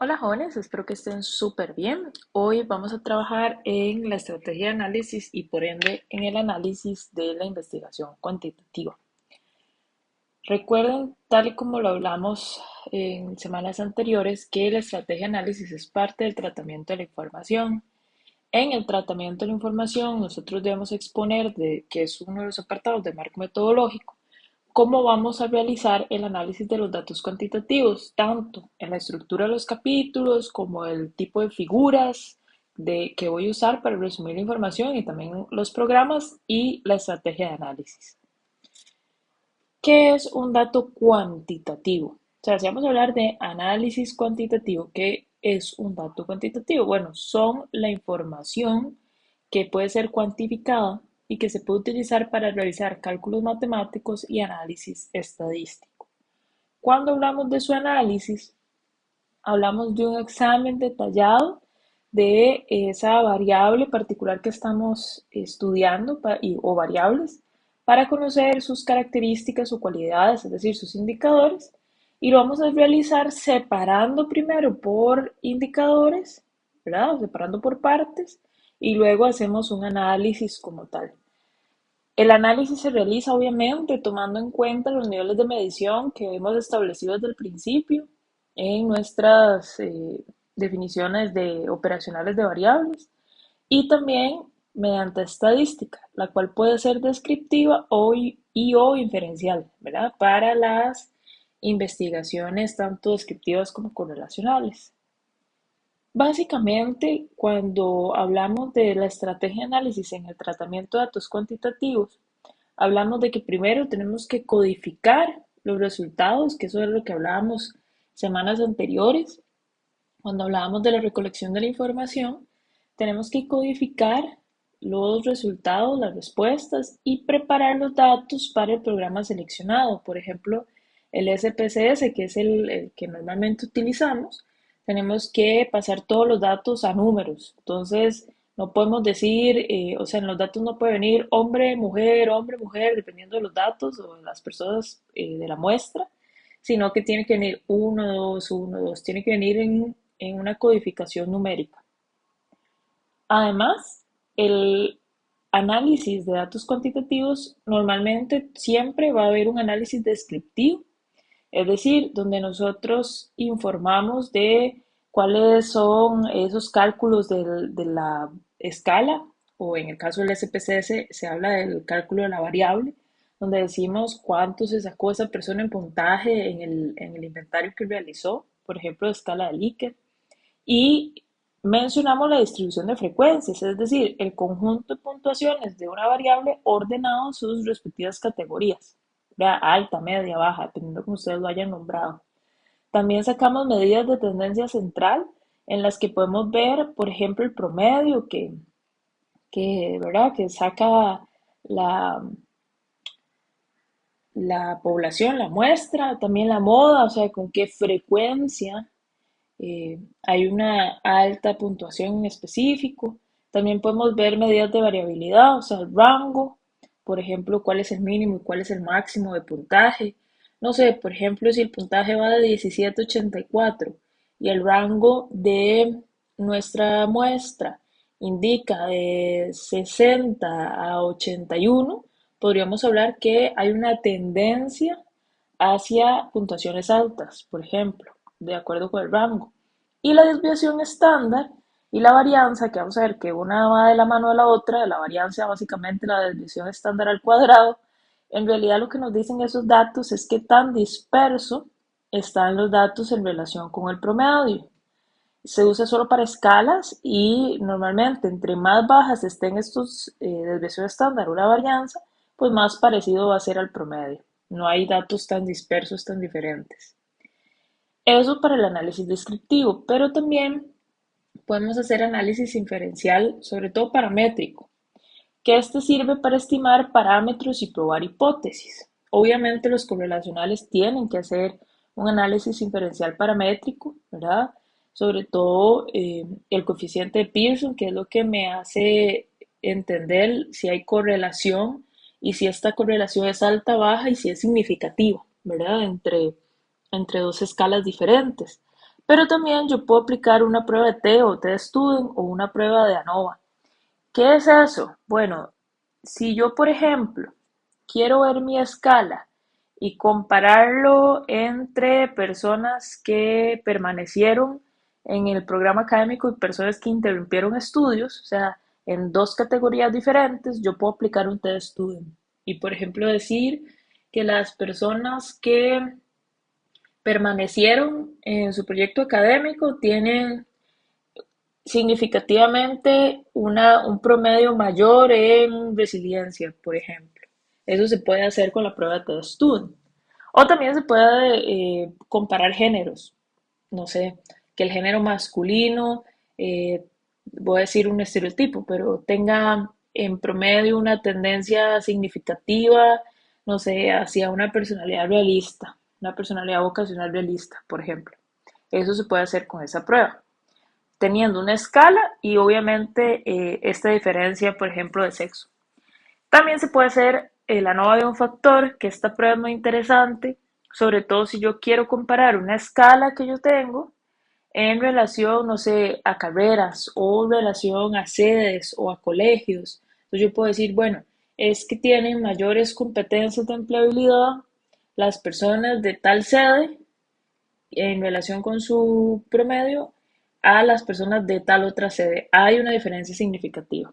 Hola jóvenes, espero que estén súper bien. Hoy vamos a trabajar en la estrategia de análisis y por ende en el análisis de la investigación cuantitativa. Recuerden, tal y como lo hablamos en semanas anteriores, que la estrategia de análisis es parte del tratamiento de la información. En el tratamiento de la información, nosotros debemos exponer, que es uno de los apartados de marco metodológico, cómo vamos a realizar el análisis de los datos cuantitativos, tanto en la estructura de los capítulos como el tipo de figuras que voy a usar para resumir la información y también los programas y la estrategia de análisis. ¿Qué es un dato cuantitativo? O sea, si vamos a hablar de análisis cuantitativo, ¿qué es un dato cuantitativo? Bueno, son la información que puede ser cuantificada y que se puede utilizar para realizar cálculos matemáticos y análisis estadístico. Cuando hablamos de su análisis, hablamos de un examen detallado de esa variable particular que estamos estudiando o variables para conocer sus características o cualidades, es decir, sus indicadores, y lo vamos a realizar separando primero por indicadores, ¿verdad? O separando por partes, y luego hacemos un análisis como tal. El análisis se realiza obviamente tomando en cuenta los niveles de medición que hemos establecido desde el principio en nuestras definiciones de operacionales de variables y también mediante estadística, la cual puede ser descriptiva o inferencial, ¿verdad? Para las investigaciones tanto descriptivas como correlacionales. Básicamente, cuando hablamos de la estrategia de análisis en el tratamiento de datos cuantitativos, hablamos de que primero tenemos que codificar los resultados, que eso es lo que hablábamos semanas anteriores. Cuando hablábamos de la recolección de la información, tenemos que codificar los resultados, las respuestas y preparar los datos para el programa seleccionado. Por ejemplo, el SPSS, que es el que normalmente utilizamos, tenemos que pasar todos los datos a números. Entonces, no podemos decir, o sea, en los datos no puede venir hombre, mujer, dependiendo de los datos o de las personas de la muestra, sino que tiene que venir uno, dos, tiene que venir en una codificación numérica. Además, el análisis de datos cuantitativos normalmente siempre va a haber un análisis descriptivo, es decir, donde nosotros informamos de cuáles son esos cálculos de la escala, o en el caso del SPSS se habla del cálculo de la variable, donde decimos cuánto se sacó esa persona en puntaje en el inventario que realizó, por ejemplo, de escala de Likert. Y mencionamos la distribución de frecuencias, es decir, el conjunto de puntuaciones de una variable ordenado en sus respectivas categorías, vea, alta, media, baja, dependiendo de cómo ustedes lo hayan nombrado. También sacamos medidas de tendencia central en las que podemos ver, por ejemplo, el promedio ¿verdad? Que saca la, la población, la muestra, también la moda, o sea, con qué frecuencia hay una alta puntuación en específico. También podemos ver medidas de variabilidad, o sea, el rango, por ejemplo, cuál es el mínimo y cuál es el máximo de puntaje. No sé, por ejemplo, si el puntaje va de 17,84 y el rango de nuestra muestra indica de 60 a 81, podríamos hablar que hay una tendencia hacia puntuaciones altas, por ejemplo, de acuerdo con el rango. Y la desviación estándar y la varianza, que vamos a ver que una va de la mano de la otra, la varianza básicamente la desviación estándar al cuadrado, en realidad lo que nos dicen esos datos es que tan disperso están los datos en relación con el promedio. Se usa solo para escalas y normalmente entre más bajas estén estos desviación estándar o la varianza, pues más parecido va a ser al promedio. No hay datos tan dispersos, tan diferentes. Eso para el análisis descriptivo, pero también podemos hacer análisis inferencial, sobre todo paramétrico, que este sirve para estimar parámetros y probar hipótesis. Obviamente los correlacionales tienen que hacer un análisis inferencial paramétrico, ¿verdad? Sobre todo el coeficiente de Pearson, que es lo que me hace entender si hay correlación y si esta correlación es alta, baja y si es significativa, ¿verdad? Entre dos escalas diferentes. Pero también yo puedo aplicar una prueba de T o T Student o una prueba de ANOVA. ¿Qué es eso? Bueno, si yo, por ejemplo, quiero ver mi escala y compararlo entre personas que permanecieron en el programa académico y personas que interrumpieron estudios, o sea, en dos categorías diferentes, yo puedo aplicar un test student y, por ejemplo, decir que las personas que permanecieron en su proyecto académico tienen significativamente un promedio mayor en resiliencia, por ejemplo. Eso se puede hacer con la prueba de test o también se puede comparar géneros. No sé, que el género masculino, voy a decir un estereotipo, pero tenga en promedio una tendencia significativa, no sé, hacia una personalidad realista, una personalidad vocacional realista, por ejemplo. Eso se puede hacer con esa prueba teniendo una escala y obviamente esta diferencia, por ejemplo, de sexo. También se puede hacer la ANOVA de un factor, que esta prueba es muy interesante, sobre todo si yo quiero comparar una escala que yo tengo en relación, no sé, a carreras o en relación a sedes o a colegios. Entonces yo puedo decir, bueno, es que tienen mayores competencias de empleabilidad las personas de tal sede en relación con su promedio a las personas de tal otra sede. Hay una diferencia significativa.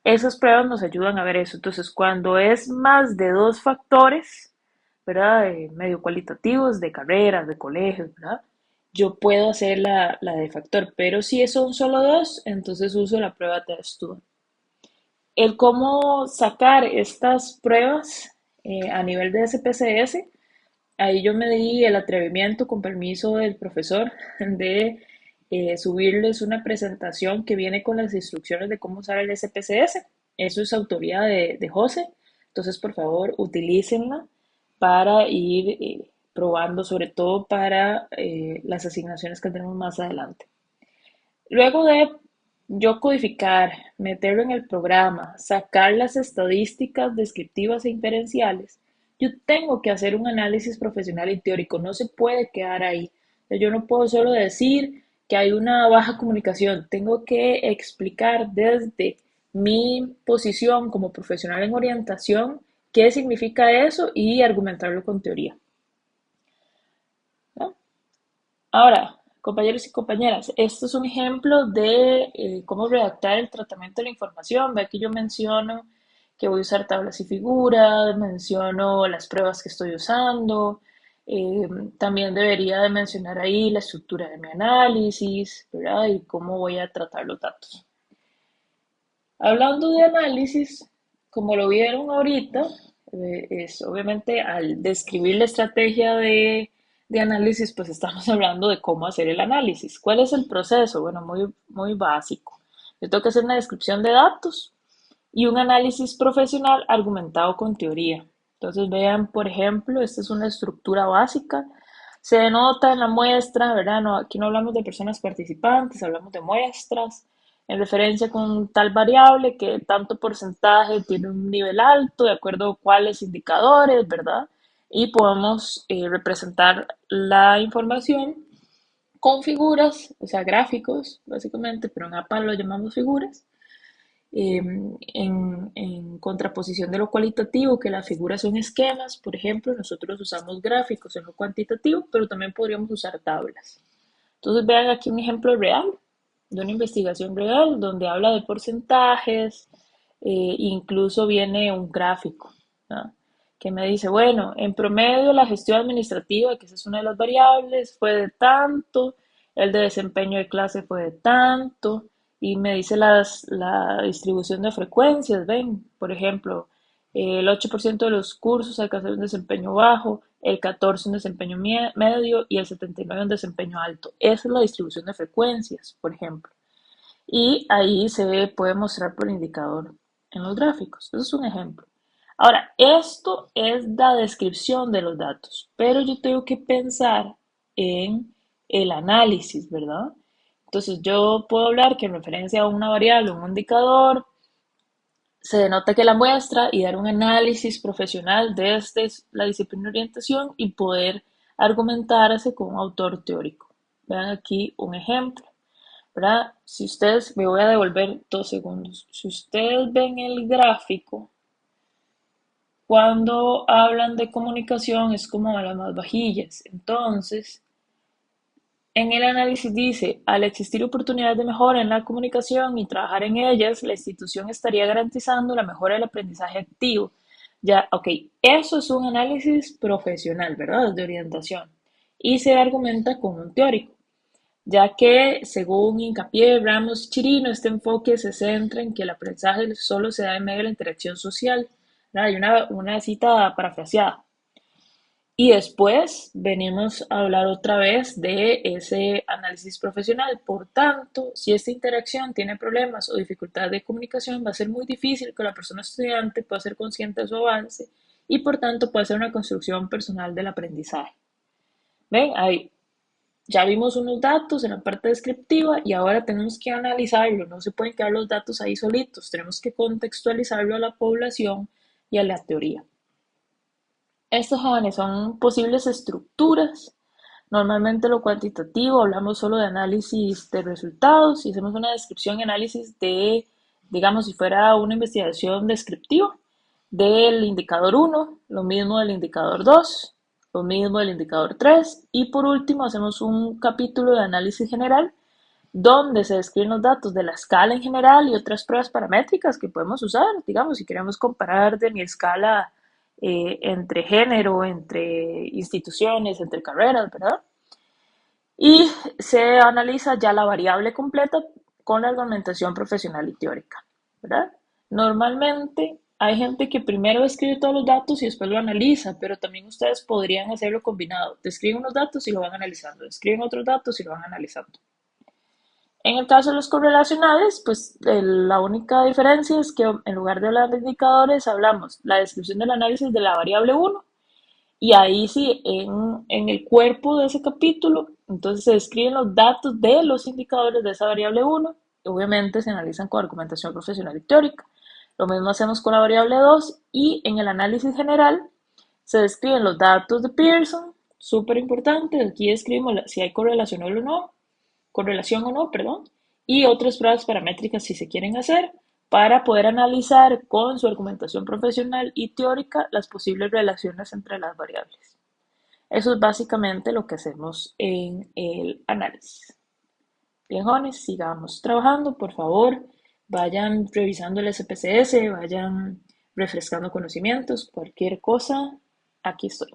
Esas pruebas nos ayudan a ver eso. Entonces, cuando es más de dos factores, ¿verdad? Medio cualitativos, de carreras, de colegios, ¿verdad? Yo puedo hacer la de factor, pero si son solo dos, entonces uso la prueba de estudio. El cómo sacar estas pruebas a nivel de SPSS. Ahí yo me di el atrevimiento, con permiso del profesor, de subirles una presentación que viene con las instrucciones de cómo usar el SPSS. Eso es autoría de José. Entonces, por favor, utilícenla para ir probando, sobre todo para las asignaciones que tenemos más adelante. Luego de yo codificar, meterlo en el programa, sacar las estadísticas descriptivas e inferenciales, yo tengo que hacer un análisis profesional y teórico, no se puede quedar ahí. Yo no puedo solo decir que hay una baja comunicación, tengo que explicar desde mi posición como profesional en orientación qué significa eso y argumentarlo con teoría, ¿no? Ahora, compañeros y compañeras, esto es un ejemplo de cómo redactar el tratamiento de la información. Ve que yo menciono que voy a usar tablas y figuras, menciono las pruebas que estoy usando. eh, También debería de mencionar ahí la estructura de mi análisis, ¿verdad? Y cómo voy a tratar los datos. Hablando de análisis, como lo vieron ahorita, es obviamente al describir la estrategia de análisis, pues estamos hablando de cómo hacer el análisis. ¿Cuál es el proceso? Bueno, muy, muy básico. Yo tengo que hacer una descripción de datos y un análisis profesional argumentado con teoría. Entonces vean, por ejemplo, esta es una estructura básica. Se denota en la muestra, ¿verdad? No, aquí no hablamos de personas participantes, hablamos de muestras en referencia con tal variable que tanto porcentaje tiene un nivel alto, de acuerdo a cuáles indicadores, ¿verdad? Y podemos representar la información con figuras, o sea, gráficos, básicamente, pero en APA lo llamamos figuras, en contraposición de lo cualitativo, que las figuras son esquemas, por ejemplo, nosotros usamos gráficos en lo cuantitativo, pero también podríamos usar tablas. Entonces vean aquí un ejemplo real de una investigación real donde habla de porcentajes, incluso viene un gráfico, ¿no? Que me dice, bueno, en promedio la gestión administrativa, que esa es una de las variables, fue de tanto, el de desempeño de clase fue de tanto, y me dice la distribución de frecuencias, ven, por ejemplo, el 8% de los cursos alcanzan un desempeño bajo, el 14% un desempeño medio y el 79% un desempeño alto. Esa es la distribución de frecuencias, por ejemplo. Y ahí se puede mostrar por indicador en los gráficos. Eso es un ejemplo. Ahora, esto es la descripción de los datos, pero yo tengo que pensar en el análisis, ¿verdad? Entonces yo puedo hablar que en referencia a una variable, un indicador, se denota que la muestra y dar un análisis profesional desde la disciplina de orientación y poder argumentarse con un autor teórico. Vean aquí un ejemplo, ¿verdad? Si ustedes, me voy a devolver 2 segundos. Si ustedes ven el gráfico, cuando hablan de comunicación es como a las más vajillas. Entonces, en el análisis dice, al existir oportunidades de mejora en la comunicación y trabajar en ellas, la institución estaría garantizando la mejora del aprendizaje activo. Ya, ok, eso es un análisis profesional, ¿verdad? De orientación. Y se argumenta con un teórico, ya que, según Hincapié, Ramos y Chirino, este enfoque se centra en que el aprendizaje solo se da en medio de la interacción social. Hay una cita parafraseada. Y después venimos a hablar otra vez de ese análisis profesional. Por tanto, si esta interacción tiene problemas o dificultad de comunicación, va a ser muy difícil que la persona estudiante pueda ser consciente de su avance y por tanto puede ser una construcción personal del aprendizaje. ¿Ven? Ahí ya vimos unos datos en la parte descriptiva y ahora tenemos que analizarlo. No se pueden quedar los datos ahí solitos. Tenemos que contextualizarlo a la población y a la teoría. Estos jóvenes son posibles estructuras. Normalmente lo cuantitativo, hablamos solo de análisis de resultados y hacemos una descripción y análisis de, digamos, si fuera una investigación descriptiva del indicador 1, lo mismo del indicador 2, lo mismo del indicador 3 y por último hacemos un capítulo de análisis general donde se describen los datos de la escala en general y otras pruebas paramétricas que podemos usar, digamos, si queremos comparar de mi escala entre género, entre instituciones, entre carreras, ¿verdad? Y se analiza ya la variable completa con la argumentación profesional y teórica, ¿verdad? Normalmente hay gente que primero escribe todos los datos y después lo analiza, pero también ustedes podrían hacerlo combinado. Describen unos datos y lo van analizando, describen otros datos y lo van analizando. En el caso de los correlacionales, pues la única diferencia es que en lugar de hablar de indicadores, hablamos la descripción del análisis de la variable 1 y ahí sí, en el cuerpo de ese capítulo, entonces se describen los datos de los indicadores de esa variable 1 y obviamente se analizan con argumentación profesional y teórica. Lo mismo hacemos con la variable 2 y en el análisis general se describen los datos de Pearson, súper importante, aquí describimos si hay correlación o no, perdón, y otras pruebas paramétricas si se quieren hacer para poder analizar con su argumentación profesional y teórica las posibles relaciones entre las variables. Eso es básicamente lo que hacemos en el análisis. Bien, jóvenes, sigamos trabajando, por favor, vayan revisando el SPSS, vayan refrescando conocimientos, cualquier cosa, aquí estoy.